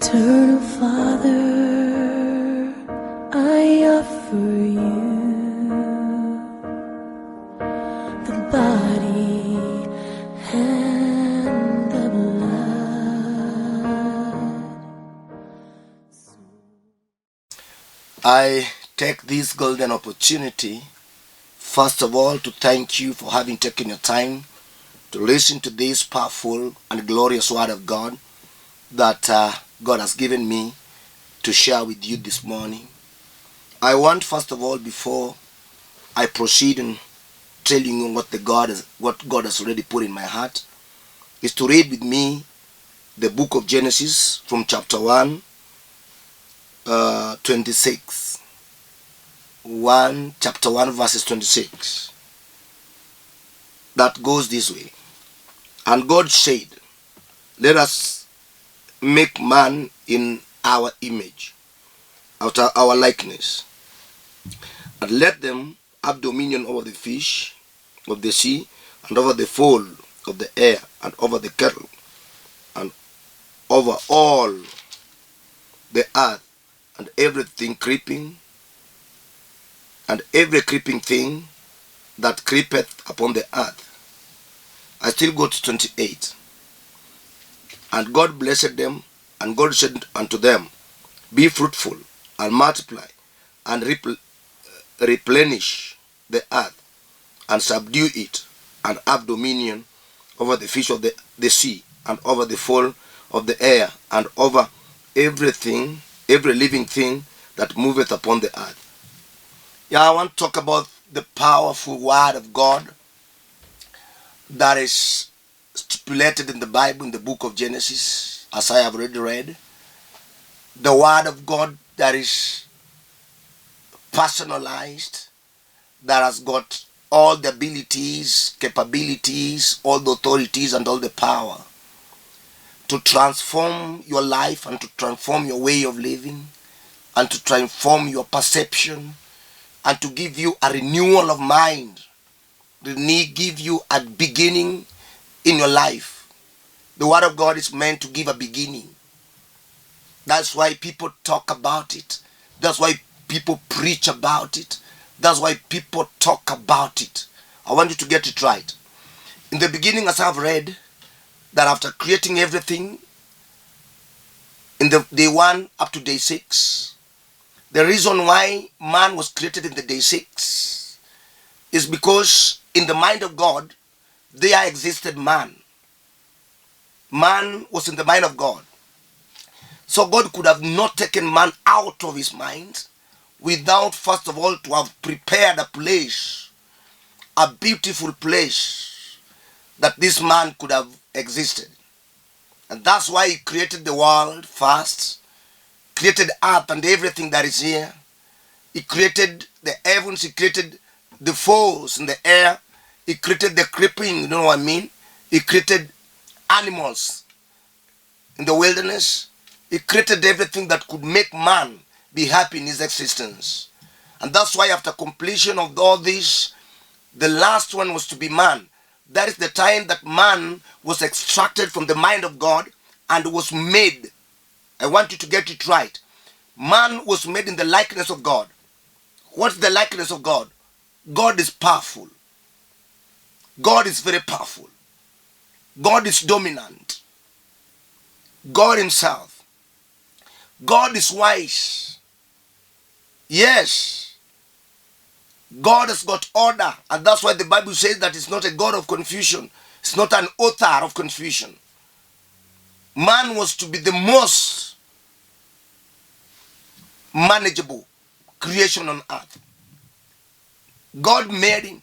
Eternal Father, I offer you the body and the blood. I take this golden opportunity, first of all, to thank you for having taken your time to listen to this powerful and glorious word of God that God has given me to share with you this morning. I want, first of all, before I proceed in telling you what God has already put in my heart, is to read with me the book of Genesis from chapter 1, 26. Chapter 1, verses 26. That goes this way. And God said, let us make man in our image, after our likeness, and let them have dominion over the fish of the sea, and over the fowl of the air, and over the cattle, and over all the earth, and everything creeping, and every creeping thing that creepeth upon the earth. I still go to 28. And God blessed them, and God said unto them, be fruitful, and multiply, and replenish the earth, and subdue it, and have dominion over the fish of the sea, and over the fowl of the air, and over every living thing that moveth upon the earth. I want to talk about the powerful word of God that is stipulated in the Bible, in the book of Genesis, as I have already read. The word of God that is personalized, that has got all the abilities, capabilities, all the authorities, and all the power to transform your life, and to transform your way of living, and to transform your perception, and to give you a renewal of mind, give you a beginning in your life. The word of God is meant to give a beginning. That's why people talk about it. That's why people preach about it. That's why people talk about it. I want you to get it right. In the beginning, as I've read, that after creating everything, in the day 1 up to day 6, the reason why man was created in the day 6 is because in the mind of God, there existed man. Man was in the mind of God. So God could have not taken man out of his mind without, first of all, to have prepared a place, a beautiful place that this man could have existed. And that's why he created the world first, created earth and everything that is here. He created the heavens, he created the fowls in the air, he created the creeping, you know what I mean? He created animals in the wilderness. He created everything that could make man be happy in his existence. And that's why after completion of all this, the last one was to be man. That is the time that man was extracted from the mind of God and was made. I want you to get it right. Man was made in the likeness of God. What's the likeness of God? God is powerful. God is very powerful. God is dominant. God himself. God is wise. Yes. God has got order. And that's why the Bible says that it's not a God of confusion. It's not an author of confusion. Man was to be the most manageable creation on earth. God made him.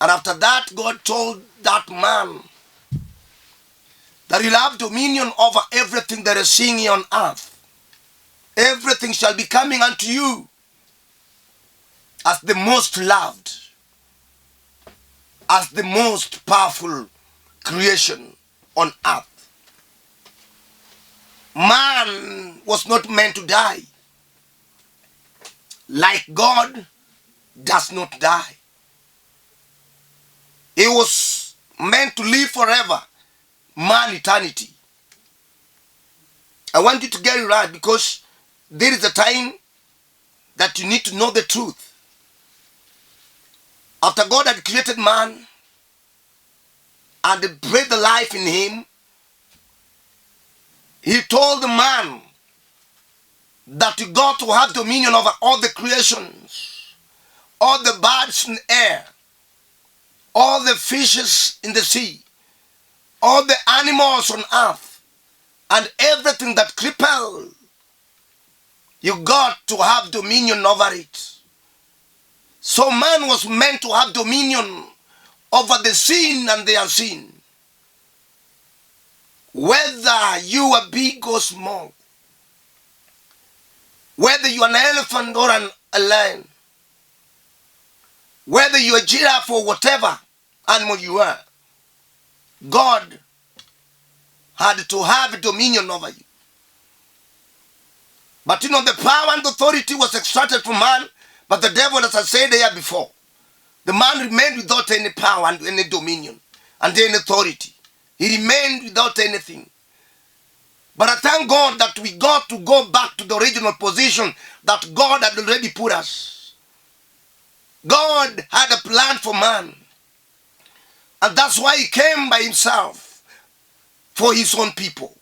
And after that, God told that man that he'll have dominion over everything that is seen here on earth. Everything shall be coming unto you as the most loved, as the most powerful creation on earth. Man was not meant to die. Like God does not die. He was meant to live forever. Man, eternity. I I want you to get it right, because there is a time that you need to know the truth. After God had created man and breathed the life in him, he told the man that you got to have dominion over all the creations, all the birds in the air, all the fishes in the sea, all the animals on earth, and everything that creeps. You got to have dominion over it. So man was meant to have dominion over the seen and the unseen. Whether you are big or small, whether you are an elephant or a lion, whether you are a giraffe or whatever animal you are, God had to have dominion over you. But you know, the power and authority was extracted from man, but the devil, as I said here before, the man remained without any power and any dominion and any authority. He remained without anything. But I thank God that we got to go back to the original position that God had already put us. God had a plan for man. And that's why he came by himself for his own people.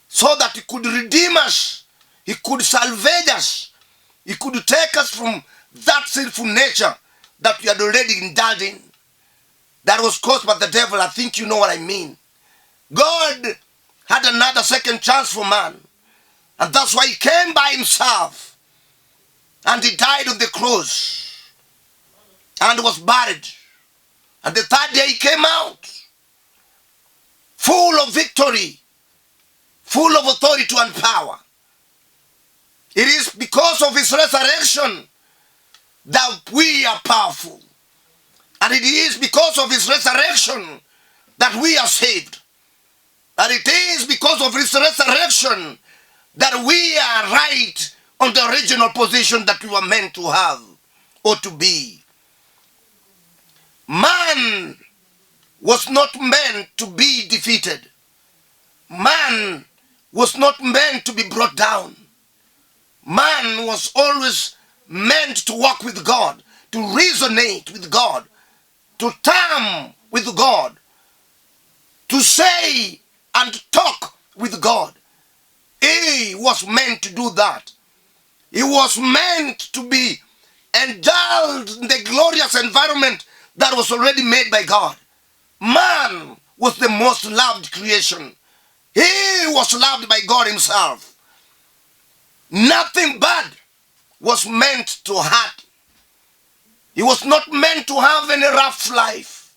So that he could redeem us. He could salvage us. He could take us from that sinful nature that we had already indulged in. That was caused by the devil. I think you know what I mean. God had another second chance for man. And that's why he came by himself. And he died on the cross. And was buried. And the third day he came out. Full of victory. Full of authority and power. It is because of his resurrection that we are powerful. And it is because of his resurrection that we are saved. And it is because of his resurrection that we are right on the original position that we were meant to have or to be. Man was not meant to be defeated. Man was not meant to be brought down. Man was always meant to walk with God, to resonate with God, to term with God, to say and talk with God. He was meant to do that. He was meant to be indulged in the glorious environment that was already made by God. Man was the most loved creation. He was loved by God himself. Nothing bad was meant to hurt. He was not meant to have any rough life.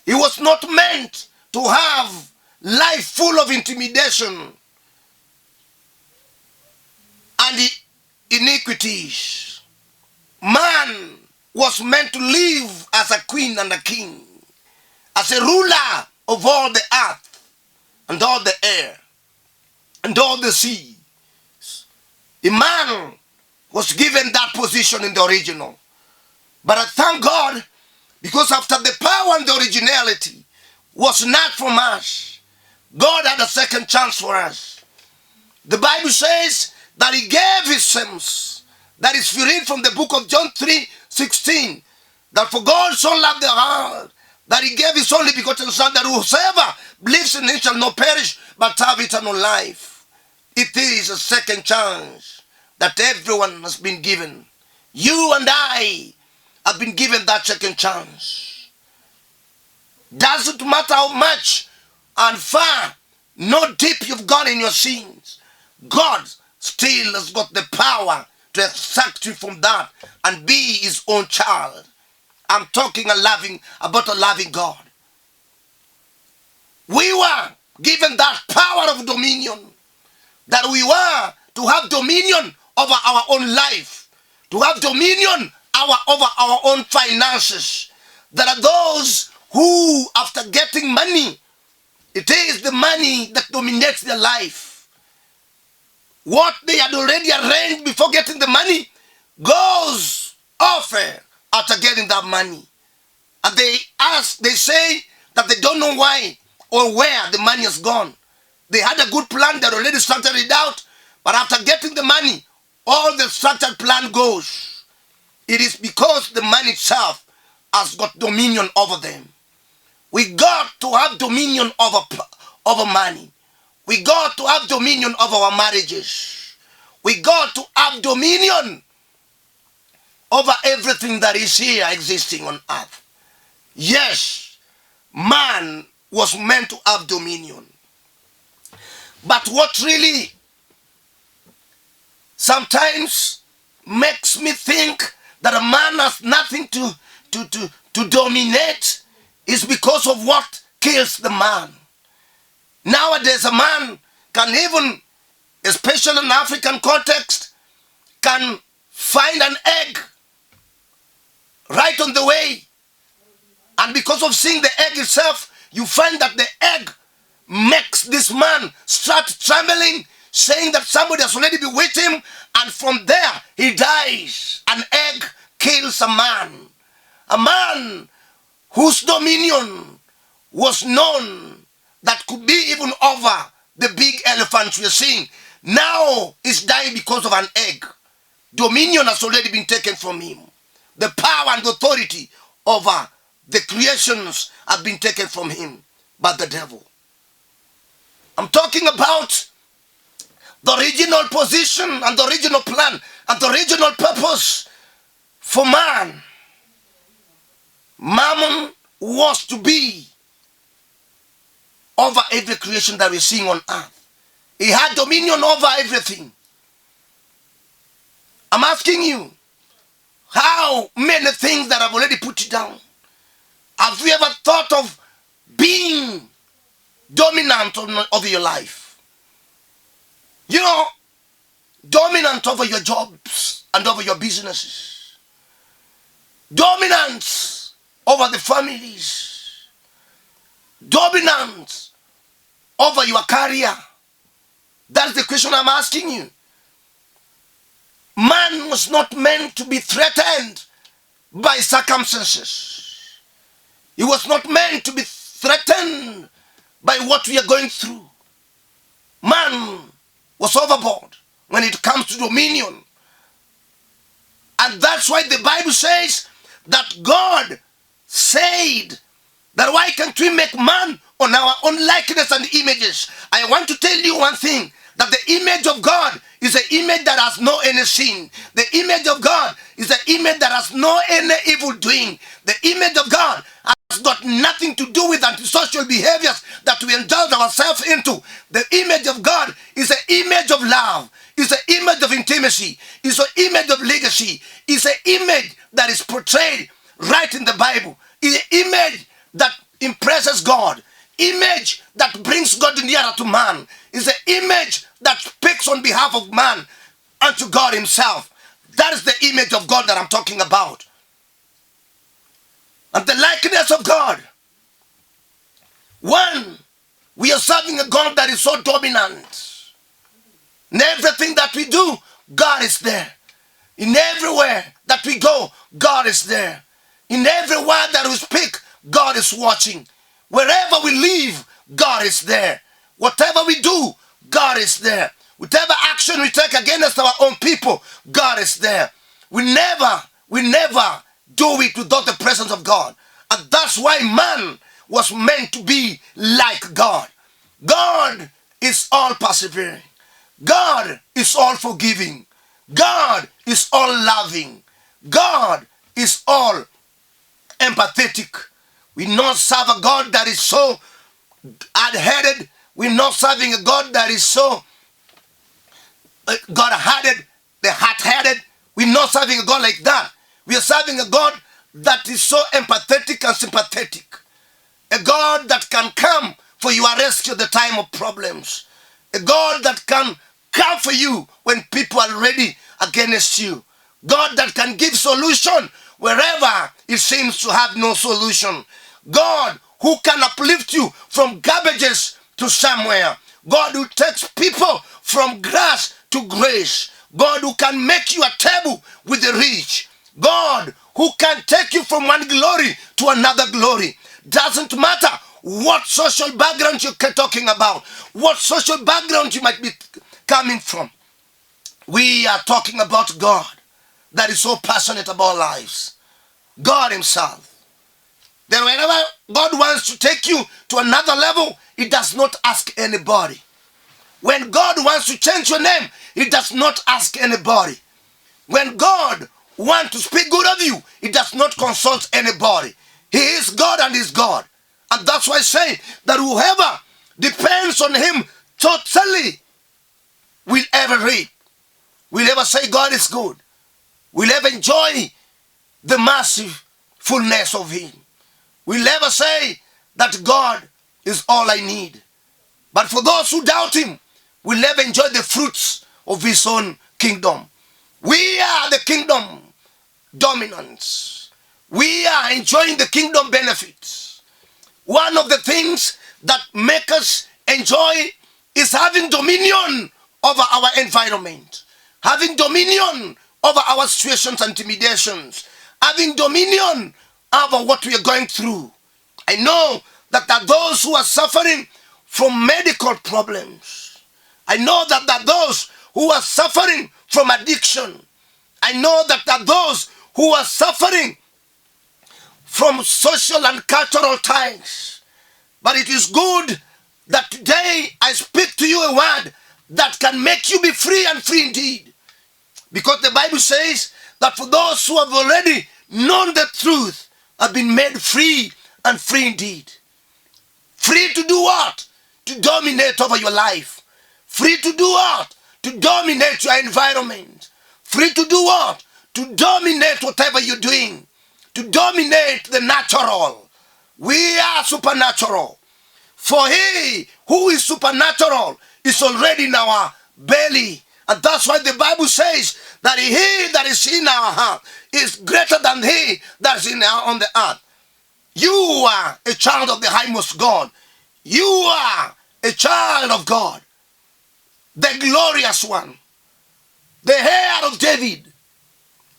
He was not meant to have life full of intimidation and iniquities. Man was meant to live as a queen and a king, as a ruler of all the earth and all the air and all the sea. A man was given that position in the original. But I thank God, because after the power and the originality was not from us, God had a second chance for us. The Bible says that he gave his sons. That is, if you read from the book of John 3:16, that for God so loved the world that he gave his only begotten Son, that whosoever believes in him shall not perish but have eternal life. It is a second chance that everyone has been given. You and I have been given that second chance. Doesn't matter how much and far, no deep you've gone in your sins, God still has got the power to extract you from that and be his own child. I'm talking about a loving God. We were given that power of dominion, that we were to have dominion over our own life, to have dominion over our own finances. There are those who, after getting money, it is the money that dominates their life. What they had already arranged before getting the money goes off after getting that money. And they say that they don't know why or where the money has gone. They had a good plan, they already structured it out, but after getting the money, all the structured plan goes. It is because the man itself has got dominion over them. We got to have dominion over money. We got to have dominion over our marriages. We got to have dominion over everything that is here existing on earth. Yes, man was meant to have dominion. But what really sometimes makes me think that a man has nothing to dominate is because of what kills the man. Nowadays a man can even, especially in African context, can find an egg right on the way. And because of seeing the egg itself, you find that the egg makes this man start trembling, saying that somebody has already been with him, and from there he dies. An egg kills a man whose dominion was known, that could be even over the big elephants we are seeing. Now is dying because of an egg. Dominion has already been taken from him. The power and authority over the creations have been taken from him by the devil. I'm talking about the original position and the original plan and the original purpose for man. Mammon was to be over every creation that we're seeing on earth. He had dominion over everything. I'm asking you, how many things that have already put you down? Have you ever thought of being dominant over your life? You know, dominant over your jobs and over your businesses. Dominance over the families. Dominance over your career. That's the question I'm asking you. Man was not meant to be threatened by circumstances. He was not meant to be threatened by what we are going through. Man was overboard when it comes to dominion. And that's why the Bible says that God said that why can't we make man on our own likeness and images? I want to tell you one thing, that the image of God is an image that has no any sin. The image of God is an image that has no any evil doing. The image of God has got nothing to do with antisocial behaviors that we indulge ourselves into. The image of God is an image of love, is an image of intimacy, is an image of legacy, is an image that is portrayed right in the Bible, is an image that impresses God, image that brings God nearer to man, is an image that speaks on behalf of man unto God himself. That is the image of God that I'm talking about. And the likeness of God. One, we are serving a God that is so dominant. In everything that we do, God is there. In everywhere that we go, God is there. In every word that we speak, God is watching. Wherever we live, God is there. Whatever we do, God is there. Whatever action we take against our own people, God is there. We never do it without the presence of God. And that's why man was meant to be like God. God is all persevering. God is all forgiving. God is all loving. God is all empathetic. We not serve a God that is so hard-headed. We're not serving a God that is so God-hearted, the hard-headed. We're not serving a God like that. We are serving a God that is so empathetic and sympathetic. A God that can come for your rescue at the time of problems. A God that can come for you when people are ready against you. God that can give solution wherever it seems to have no solution. God who can uplift you from garbages to somewhere. God who takes people from grass to grace. God who can make you a table with the rich. God who can take you from one glory to another glory. Doesn't matter what social background you're talking about, what social background you might be coming from. We are talking about God that is so passionate about lives. God himself. Then whenever God wants to take you to another level, he does not ask anybody. When God wants to change your name, he does not ask anybody. When God wants to speak good of you, he does not consult anybody. He is God and is God. And that's why I say that whoever depends on him totally will ever reap, will ever say God is good, will ever enjoy the massive fullness of him, will ever say that God is all I need. But for those who doubt him, will never enjoy the fruits of his own kingdom. We are the kingdom dominants. We are enjoying the kingdom benefits. One of the things that make us enjoy is having dominion over our environment, having dominion over our situations and intimidations, having dominion over what we are going through. I know that there are those who are suffering from medical problems. I know that there are those who are suffering from addiction. I know that there are those who are suffering from social and cultural ties. But it is good that today I speak to you a word that can make you be free and free indeed. Because the Bible says that for those who have already known the truth have been made free and free indeed. Free to do what? To dominate over your life. Free to do what? To dominate your environment. Free to do what? To dominate whatever you're doing. To dominate the natural. We are supernatural. For he who is supernatural is already in our belly. And that's why the Bible says that he that is in our heart is greater than he that is on the earth. You are a child of the highmost God. You are a child of God. The glorious one, the heir of David,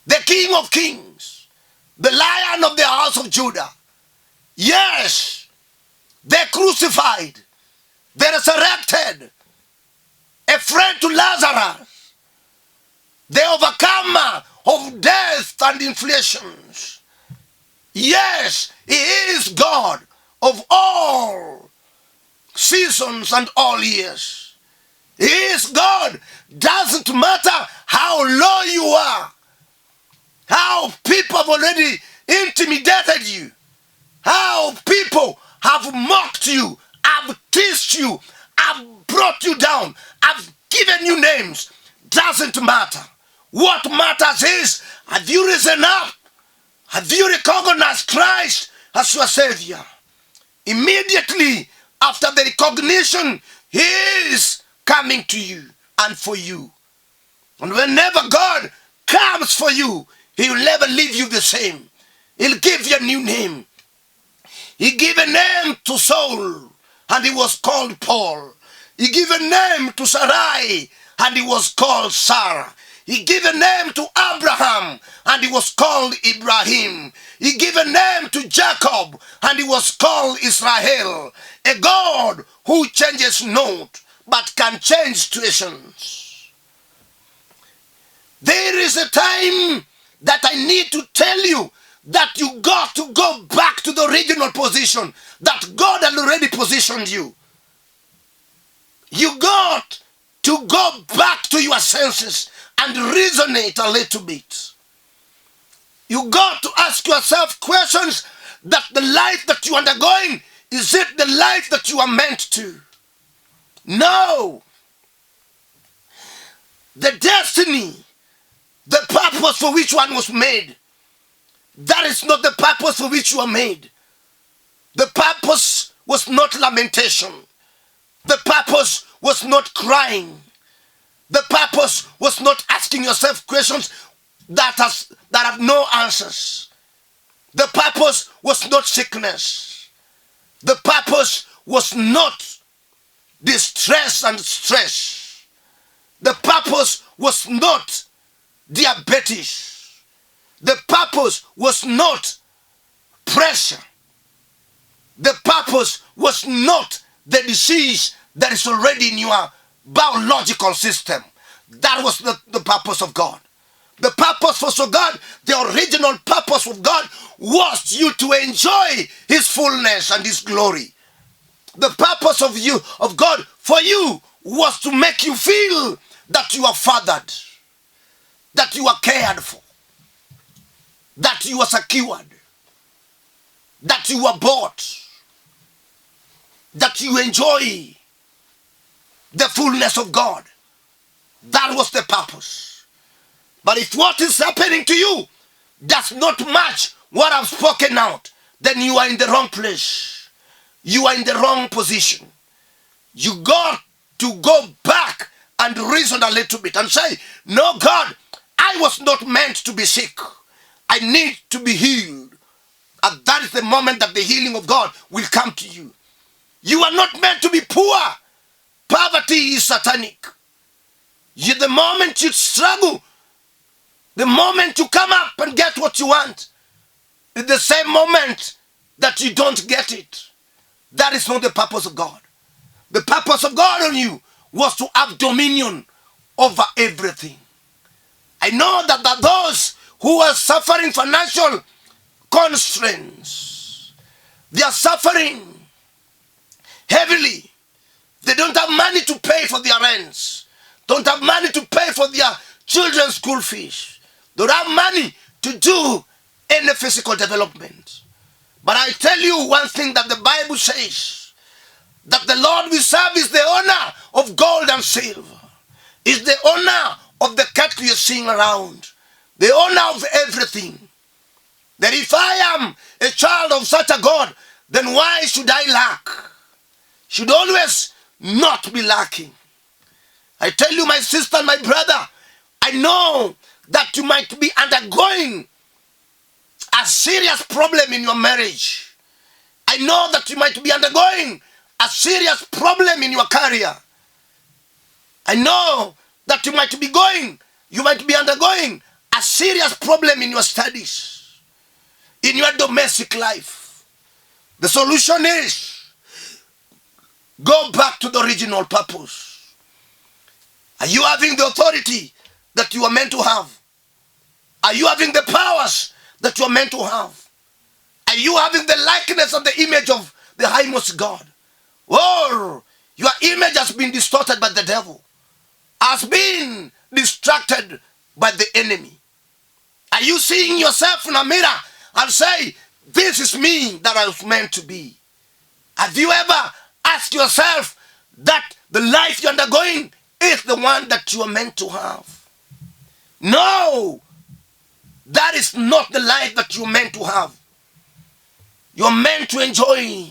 the King of kings, the Lion of the house of Judah. Yes, the crucified, the resurrected, a friend to Lazarus, the overcomer of death and inflations. Yes, he is God of all seasons and all years. He is God. Doesn't matter how low you are, how people have already intimidated you, how people have mocked you, have teased you, have brought you down, have given you names. Doesn't matter. What matters is, have you risen up? Have you recognized Christ as your Savior? Immediately after the recognition, he is coming to you and for you. And whenever God comes for you, he will never leave you the same. He'll give you a new name. He gave a name to Saul, and he was called Paul. He gave a name to Sarai, and he was called Sarah. He gave a name to Abraham, and he was called Ibrahim. He gave a name to Jacob, and he was called Israel. A God who changes not, but can change situations. There is a time that I need to tell you that you got to go back to the original position that God had already positioned you. You got to go back to your senses and resonate a little bit. You got to ask yourself questions that the life that you are undergoing, is it the life that you are meant to? No. The destiny, the purpose for which one was made, that is not the purpose for which you are made. The purpose was not lamentation. The purpose was not crying. The purpose was not asking yourself questions that have no answers. The purpose was not sickness. The purpose was not distress and stress. The purpose was not diabetes. The purpose was not pressure. The purpose was not the disease that is already in your biological system. That was the purpose of God. The purpose for God, the original purpose of God, was you to enjoy his fullness and his glory. The purpose of God for you was to make you feel that you are fathered, that you are cared for, that you are secured, that you are bought, that you enjoy the fullness of God. That was the purpose. But if what is happening to you does not match what I've spoken out, then you are in the wrong place. You are in the wrong position. You got to go back and reason a little bit and say, no, God, I was not meant to be sick. I need to be healed. And that is the moment that the healing of God will come to you. You are not meant to be poor. Poverty is satanic. The moment you struggle, the moment you come up and get what you want, is the same moment that you don't get it. That is not the purpose of God. The purpose of God on you was to have dominion over everything. I know that those who are suffering financial constraints, they are suffering heavily. They don't have money to pay for their rents, don't have money to pay for their children's school fees, don't have money to do any physical development. But I tell you one thing that the Bible says, that the Lord we serve is the owner of gold and silver, is the owner of the cattle you're seeing around, the owner of everything. That if I am a child of such a God, then why should I lack? Should always not be lacking. I tell you, my sister and my brother, I know that you might be undergoing a serious problem in your marriage. I know that you might be undergoing a serious problem in your career. I know that you might be undergoing a serious problem in your studies, in your domestic life. The solution is, go back to the original purpose. Are you having the authority that you are meant to have? Are you having the powers that you are meant to have? Are you having the likeness and the image of the highmost God? Or your image has been distorted by the devil, has been distracted by the enemy? Are you seeing yourself in a mirror and say, this is me that I was meant to be? Have you ever asked yourself that the life you're undergoing is the one that you are meant to have? No, that is not the life that you're meant to have. You're meant to enjoy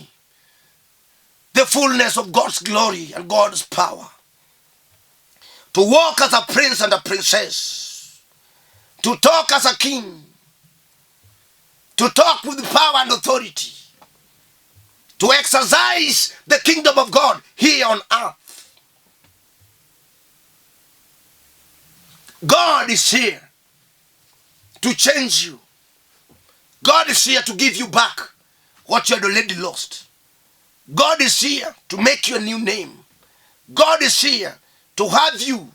the fullness of God's glory and God's power. To walk as a prince and a princess. To talk as a king. To talk with power and authority. To exercise the kingdom of God here on earth. God is here to change you. God is here to give you back what you had already lost. God is here to make you a new name. God is here to have you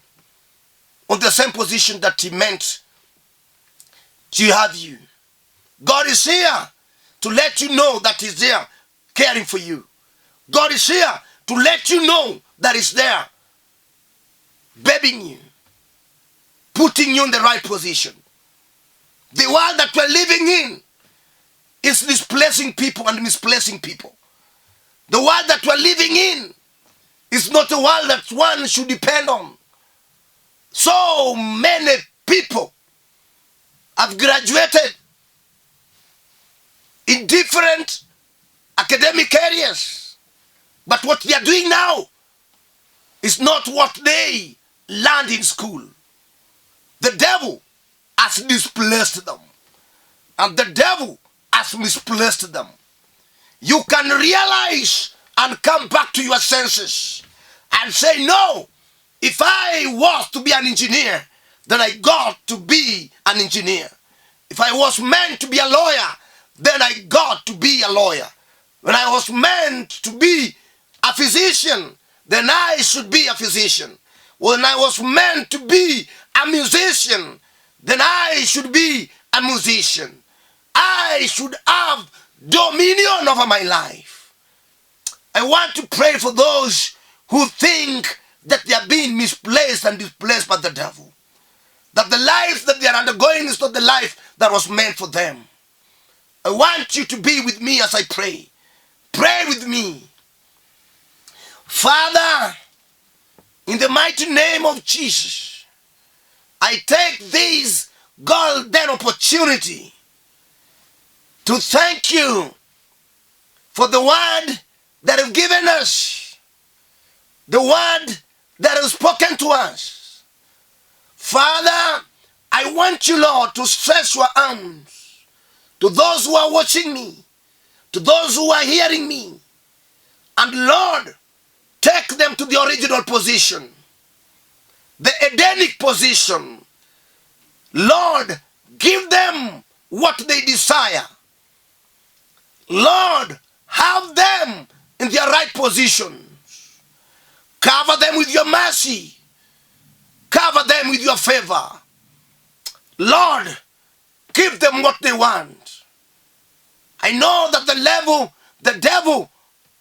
on the same position that he meant to have you. God is here to let you know that he's there caring for you. God is here to let you know that he's there babying you, putting you in the right position. The world that we're living in is displacing people and misplacing people. The world that we're living in is not a world that one should depend on. So many people have graduated in different academic areas, but what they are doing now is not what they learned in school. The devil has displaced them, and the devil has misplaced them. You can realize and come back to your senses and say, no, if I was to be an engineer, then I got to be an engineer. If I was meant to be a lawyer, then I got to be a lawyer. When I was meant to be a physician, then I should be a physician. When I was meant to be a musician, then I should be a musician. I should have dominion over my life. I want to pray for those who think that they are being misplaced and displaced by the devil. That the life that they are undergoing is not the life that was meant for them. I want you to be with me as I pray. Pray with me. Father, in the mighty name of Jesus, I take this golden opportunity to thank you for the word that you've given us, the word that has spoken to us. Father, I want you, Lord, to stretch your arms to those who are watching me, to those who are hearing me, and Lord, take them to the original position, the Edenic position. Lord, give them what they desire. Lord, have them in their right positions. Cover them with your mercy. Cover them with your favor. Lord, give them what they want. I know that the devil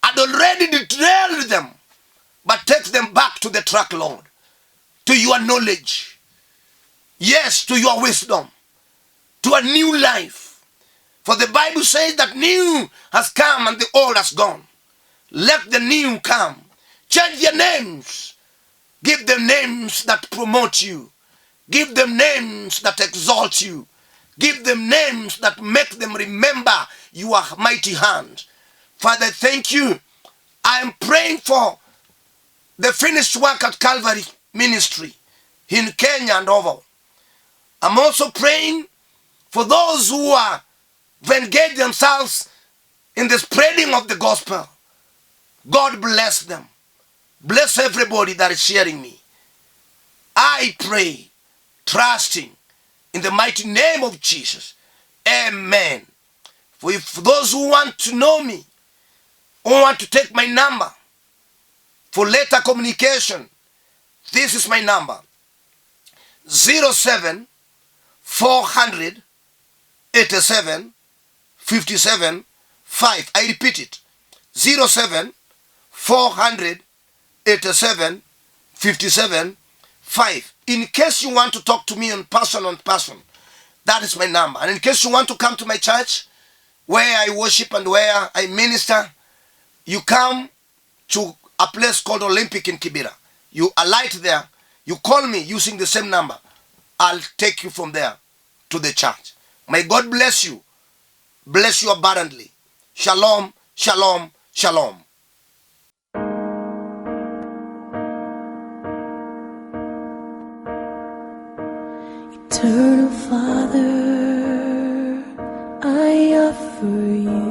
had already derailed them, but take them back to the track, Lord, to your knowledge. Yes, to your wisdom, to a new life. For the Bible says that new has come and the old has gone. Let the new come. Change their names. Give them names that promote you. Give them names that exalt you. Give them names that make them remember your mighty hand. Father, thank you. I am praying for the finished work at Calvary Ministry in Kenya and over. I'm also praying for those who are engaged themselves in the spreading of the gospel. God bless them. Bless everybody that is hearing me. I pray, trusting in the mighty name of Jesus. Amen. For those who want to know me, who want to take my number for later communication, this is my number. 07 400 87 57 5. I repeat it. 07 400 87 57 5. In case you want to talk to me on person, that is my number. And in case you want to come to my church, where I worship and where I minister, you come to a place called Olympic in Kibera. You alight there. You call me using the same number. I'll take you from there to the church. May God bless you. Bless you abundantly. Shalom, shalom, shalom. Eternal Father, I offer you